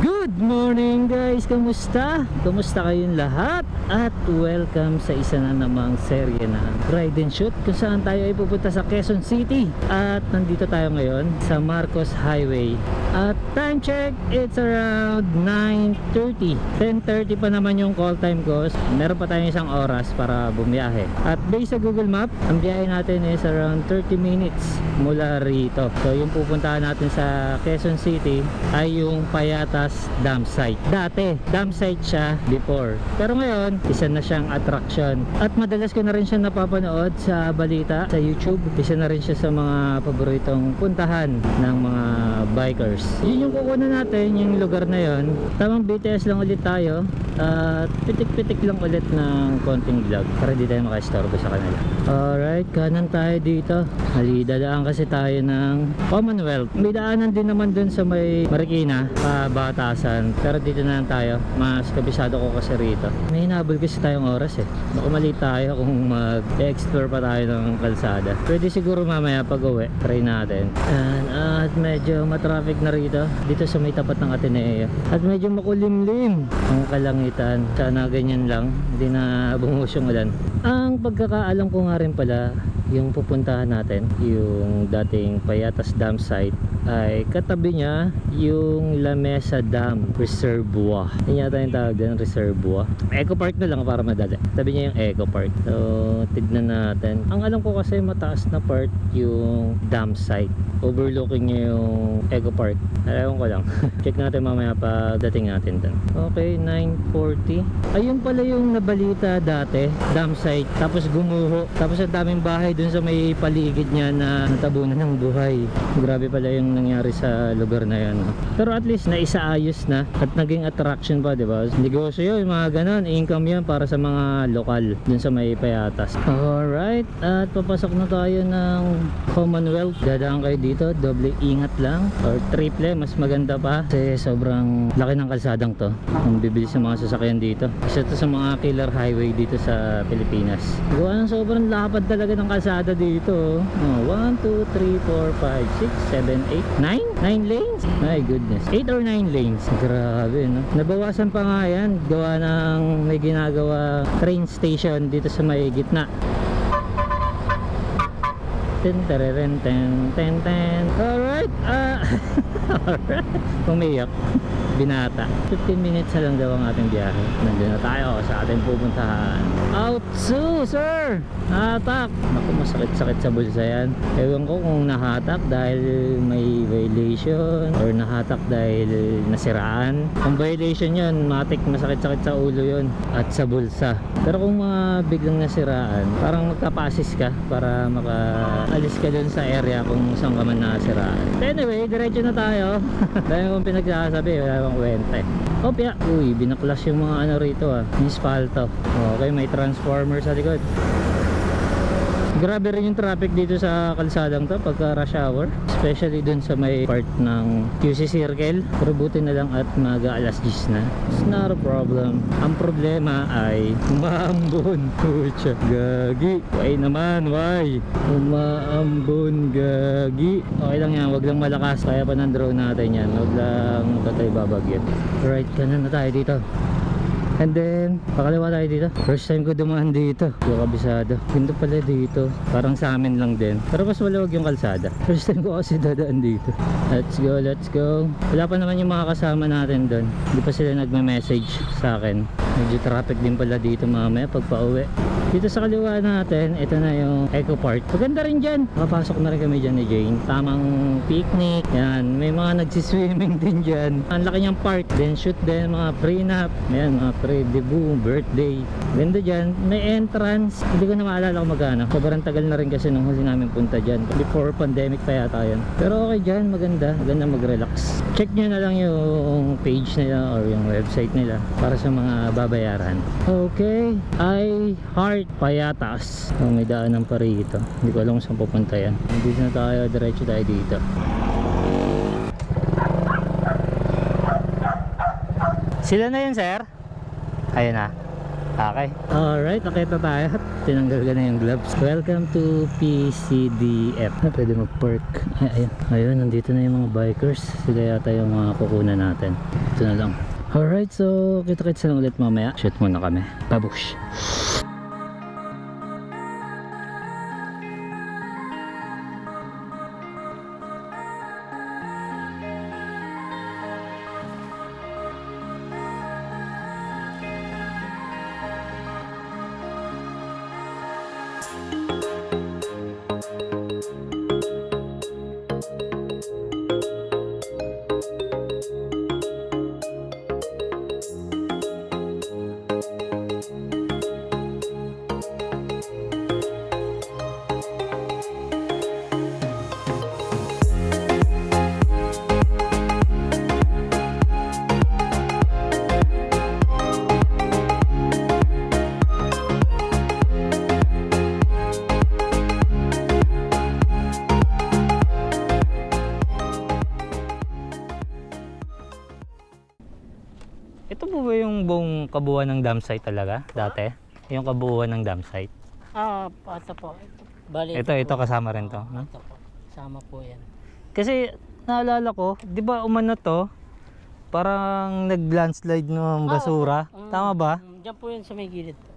Good morning guys! Kamusta? Kamusta kayong lahat? At welcome sa isa na namang serye na ride and shoot kung saan tayo ay pupunta sa Quezon City. At nandito tayo ngayon sa Marcos Highway. At time check, it's around 9:30. 10:30 pa naman yung call time ko. Meron pa tayong isang oras para bumiyahe. At based sa Google Map, ang biyahe natin is around 30 minutes mula rito. So yung pupuntahan natin sa Quezon City ay yung Payatas Dam Site. Dati, dam site siya before. Pero ngayon, isa na siyang attraction. At madalas ko na rin siya napapanood sa balita, sa YouTube. Isa na rin siya sa mga paboritong puntahan ng mga bikers. Yun yung kukunan natin, yung lugar na yun. Tamang BTS lang ulit tayo. At pitik-pitik lang ulit ng konting vlog para di tayo maka-istorbo sa kanila. Alright, kanan tayo dito. Dadaan kasi tayo ng Commonwealth. May daanan din naman dun sa may Marikina, Batasan. Pero dito na lang tayo. Mas kabisado ko kasi rito. May hinabol kasi tayong oras eh. Baka mali tayo kung mag-explore pa tayo ng kalsada. Pwede siguro mamaya pag uwi. Try natin. At medyo matraffic na rito. Dito sa may tapat ng Ateneo. At medyo makulimlim ang kalangitan. Sana ganyan lang. Hindi na bumuhos yung ulan. Ang pagkakaalam ko nga rin pala, yung pupuntahan natin, yung dating Payatas Dam Site, ay katabi niya yung La Mesa Dam Reservoir. Yan yata yung tawag din, Reservoir. Eco Park na lang para madali. Tabi niya yung Eco Park. So, tignan natin. Ang alam ko kasi mataas na part yung dam site. Overlooking niya yung Eco Park. Alam ko lang. Check natin mamaya pagdating natin dun. Okay, 9:40. Ayun pala yung nabalita dati, dam site. Tapos gumuho. Tapos ang daming bahay dun sa may paligid niya na natabunan ng buhay. Grabe pala yung nangyari sa lugar na yan. Pero at least naisaayos na at naging attraction pa, di ba? Negosyo yun, mga ganon. Income yun para sa mga lokal dun sa may Payatas. Alright, at papasok na tayo ng Commonwealth. Dadaan kayo dito, doble ingat lang or triple, mas maganda pa kasi sobrang laki ng kalsadang to. Ang bibilis sa mga sasakyan dito. Isa to sa mga killer highway dito sa Pilipinas. Gawa ng sobrang lapad talaga ng kalsada dito. 1, 2, 3, 4, 5, 6, 7, 8 9 lanes? My goodness, 8 or 9 lanes. Grabe, no? Nabawasan pa nga yan. Gawa ng may ginagawa train station dito sa may gitna. Alright, alright. Pumiyak. Binata. 15 minutes na lang daw ang ating biyahe. Nandun na tayo sa ating pupuntahan. Outsu, sir! Nahatak! Naku, masakit-sakit sa bulsa yan. Ewan ko kung nahatak dahil may violation or nahatak dahil nasiraan. Kung violation yun, matik masakit-sakit sa ulo yun at sa bulsa. Pero kung biglang nasiraan, parang magkapasis ka para makaalis ka dun sa area kung saan ka man nasiraan. Anyway, diretso na tayo. Dahil kung pinagsasabi, wala bang kwente. Opya! Uy, binaklas yung mga ano rito yung spalto. Okay, may transformer sa likod. Grabe rin yung traffic dito sa kalsadang to pagka rush hour, especially dun sa may part ng QC Circle. Pero buti na lang at mag-alas 10 na. It's not a problem. Ang problema ay umaambon. Pucha, gagi. Why naman, why? Umaambon, gagi. Okay lang yan, wag lang malakas. Kaya pa ng drone natin yan. Wag lang patay babagyan. Right, kanan na tayo dito. And then, pakaliwa tayo dito. First time ko dumaan dito. Yung kabisado. Ganda pala dito. Parang sa amin lang din. Pero mas maluwag yung kalsada. First time ko kasi dadaan dito. Let's go, let's go. Wala pa naman yung mga kasama natin doon. Hindi pa sila nagme-message sa akin. Medyo traffic din pala dito mamaya pag pauwi. Dito sa kaliwa natin, ito na yung Eco Park. Maganda rin dyan. Makapasok na rin kami dyan ni Jane. Tamang picnic. Yan. May mga nagsiswimming din dyan. Ang laki niyang park. Then shoot din mga prenup. Yan, mga pre-debut, birthday. Ganda dyan. May entrance. Hindi ko na maalala kung magkano. Sobrang tagal na rin kasi nung huli namin punta dyan. Before pandemic pa yata yan. Pero okay dyan. Maganda. Maganda mag-relax. Check nyo na lang yung page nila or yung website nila para sa mga babayaran. Okay. I Heart Payatas. May daanan pa rito. Hindi ko alam kung saan pupunta yan. Dito na tayo. Diretso tayo dito. Sila na yun, sir? Ayun na. Okay. Alright, nakita tayo. Tinanggal ka na yung gloves. Welcome to PCDF. Pwede mag-park. Ayun. Ayun, nandito na yung mga bikers. Sila yata yung mga kukunan natin. dito na lang. Alright, so kita-kits na lang ulit mamaya. Shoot muna kami. Babush! Ito po ba yung buong kabuuan ng dam site talaga dati? Yung kabuuan ng dam site? Ito po. Bali, Ito kasama rin to. No? Ito po. Sama po yan. Kasi naalala ko, di ba umano to? Parang nag-landslide ng basura. Tama ba? Diyan po yan sa may gilid po.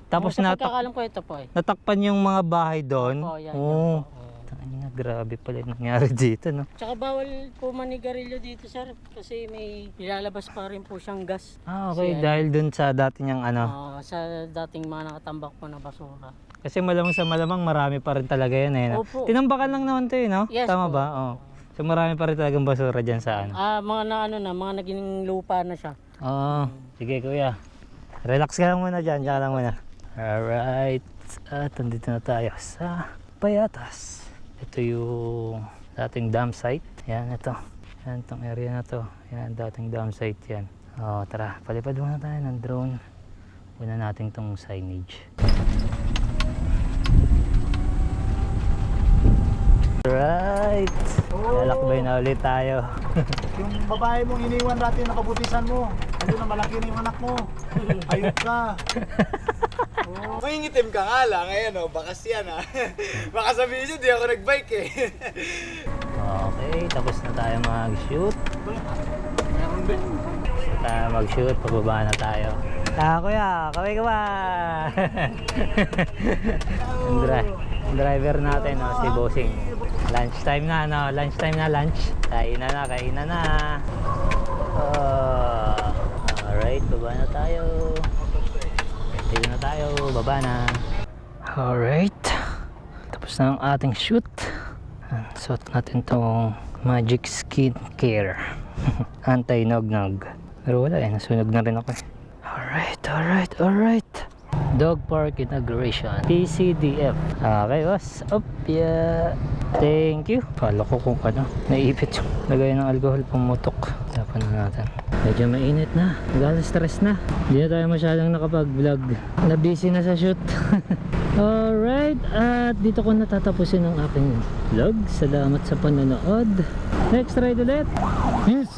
Tapos sa pagkakalam ko ito po eh. natakpan yung mga bahay doon. Oo, yan. Oo. Yan po. Tangina, grabe pala yung nangyari dito, no? Tsaka bawal po manigarilyo dito sir. Kasi may nilalabas pa rin po siyang gas. Okay. Kasi, Dahil dun sa dati niyang ano. sa dating mga nakatambak po na basura. Kasi malamang sa malamang marami pa rin talaga yan eh. No? Opo. Tinambakan lang naman to eh, no? Yes Tama po. ba? Oo. So marami pa rin talagang basura dyan sa ano. Mga naging lupa na siya. Oo. Sige kuya. Relax ka lang muna dyan. Diyan ka lang muna. Alright. At nandito na tayo sa Payatas. Ito yung dating dam site. Yan ito. Yan itong area na to. Yan dating dam site yan. Tara. Palipad muna tayo ng drone. Una natin itong signage. Right. Lalakbay na ulit tayo. Yung babae mong iniwan dati na kabutisan mo, ano na malaki na yung anak mo. Ayun ka. Mangingitim ka nga lang, ngayon bakas yan Baka sabihin nyo, di ako nagbike eh. Okay, tapos na tayo mag-shoot. Mag-shoot, pababa na tayo. Kuya, kaway ka ba? Yung driver natin, si Bossing. Lunch time na, lunch. Kainan na. Alright, baba na tayo. Dito na tayo, baba na. Alright, tapos na ang ating shoot. Suot natin tong Magic Skin Care anti-nog-nog. Pero wala nasunog na rin ako eh. Alright. Dog Park Inauguration PCDF. Okay, what's up? Yeah. Thank you. Kala ko kung ano, naipit yung lagay ng alcohol pumutok. Tapan na natin. Medyo mainit na. Stress na. Hindi na tayo masyadong nakapag-vlog. Na-busy na sa shoot. Alright. At dito ko natatapusin ang aking vlog. Salamat sa panonood. Next ride ulit. Yes.